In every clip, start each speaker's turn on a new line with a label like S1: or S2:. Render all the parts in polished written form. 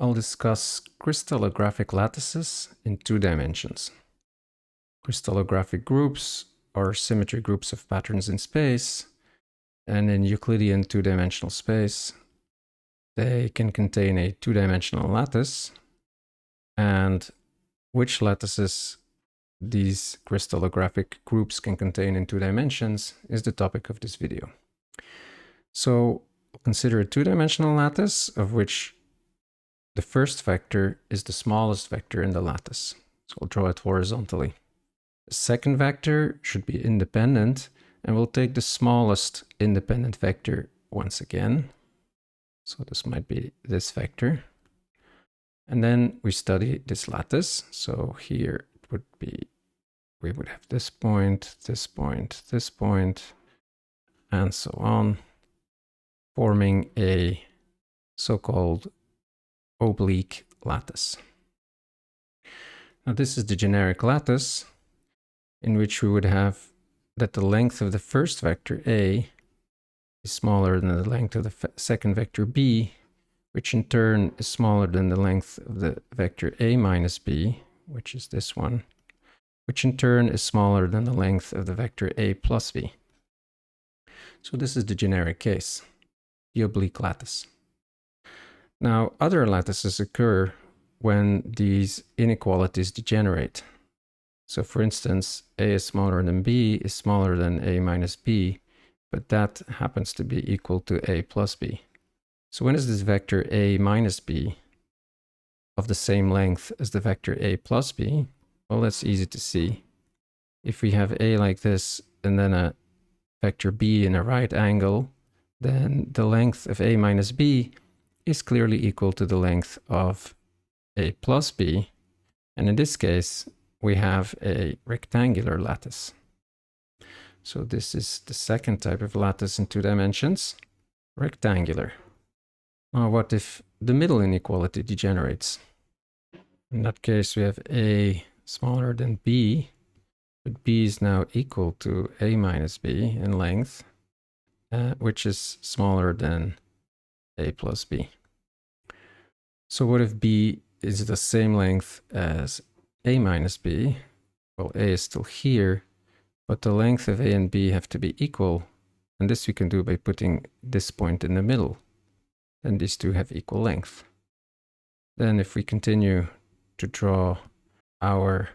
S1: I'll discuss crystallographic lattices in 2 dimensions. Crystallographic groups are symmetry groups of patterns in space, and in Euclidean 2-dimensional space, they can contain a 2-dimensional lattice, and which lattices these crystallographic groups can contain in 2 dimensions is the topic of this video. So consider a 2-dimensional lattice of which the first vector is the smallest vector in the lattice. So I'll draw it horizontally. The second vector should be independent, and we'll take the smallest independent vector once again. So this might be this vector. And then we study this lattice. So here it would be, we would have this point, this point, this point, and so on, forming a so-called oblique lattice. Now this is the generic lattice in which we would have that the length of the first vector A is smaller than the length of the second vector B, which in turn is smaller than the length of the vector A minus B, which is this one, which in turn is smaller than the length of the vector A plus B. So this is the generic case, the oblique lattice. Now, other lattices occur when these inequalities degenerate. So for instance, A is smaller than B is smaller than A minus B, but that happens to be equal to A plus B. So when is this vector A minus B of the same length as the vector A plus B? Well, that's easy to see. If we have A like this and then a vector B in a right angle, then the length of A minus B is clearly equal to the length of A plus B. And in this case, we have a rectangular lattice. So this is the second type of lattice in 2 dimensions, rectangular. Now, what if the middle inequality degenerates? In that case, we have A smaller than B, but B is now equal to A minus B in length, which is smaller than A plus B. So what if B is the same length as A minus B? Well, A is still here, but the length of A and B have to be equal. And this we can do by putting this point in the middle. Then these two have equal length. Then if we continue to draw our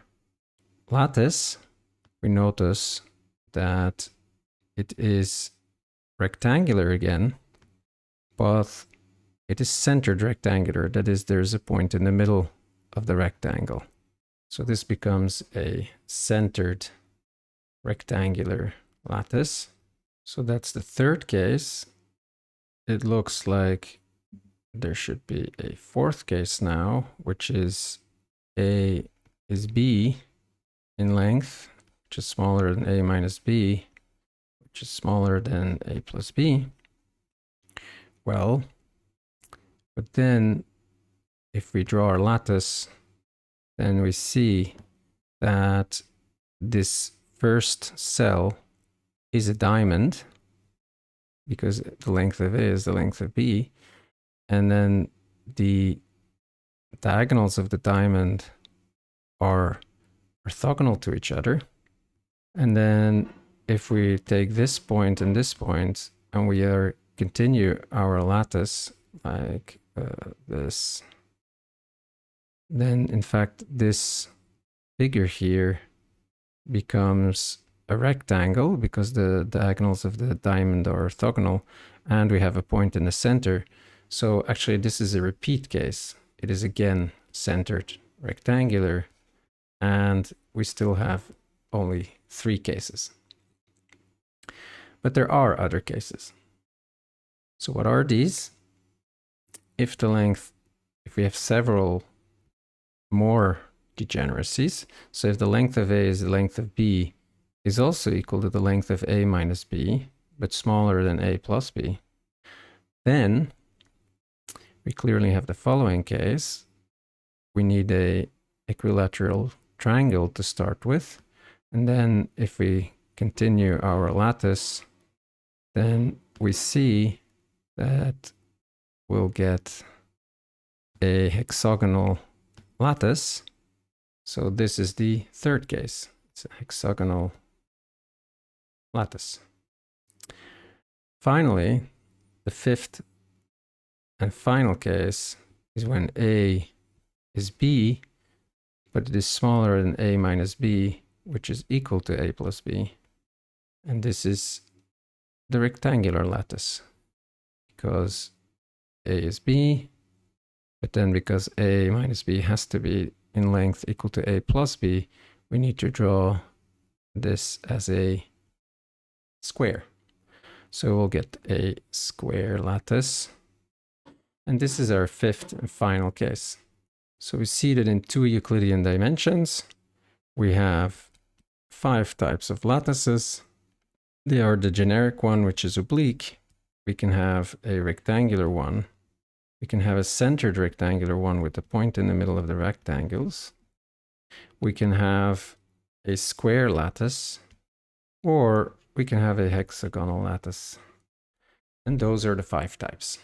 S1: lattice, we notice that it is rectangular again, but it is centered rectangular. That is, there's a point in the middle of the rectangle. So this becomes a centered rectangular lattice. So that's the third case. It looks like there should be a fourth case now, which is A is B in length, which is smaller than A minus B, which is smaller than A plus B. Well, but then if we draw our lattice, then we see that this first cell is a diamond because the length of A is the length of B. And then the diagonals of the diamond are orthogonal to each other. And then if we take this point and we continue our lattice like this, then in fact this figure here becomes a rectangle because the diagonals of the diamond are orthogonal, and we have a point in the center. So actually this is a repeat case. It is again centered rectangular, and we still have only 3 cases. But there are other cases. So what are these? If we have several more degeneracies, so if the length of A is the length of B is also equal to the length of A minus B, but smaller than A plus B, then we clearly have the following case. We need a equilateral triangle to start with. And then if we continue our lattice, then we see that we'll get a hexagonal lattice. So this is the third case. It's a hexagonal lattice. Finally, the fifth and final case is when A is B, but it is smaller than A minus B, which is equal to A plus B. And this is the rectangular lattice, because A is B, but then because A minus B has to be in length equal to A plus B, we need to draw this as a square. So we'll get a square lattice. And this is our fifth and final case. So we see that in 2 Euclidean dimensions, we have 5 types of lattices. They are the generic one, which is oblique. We can have a rectangular one. We can have a centered rectangular one with a point in the middle of the rectangles. We can have a square lattice, or we can have a hexagonal lattice. And those are the 5 types.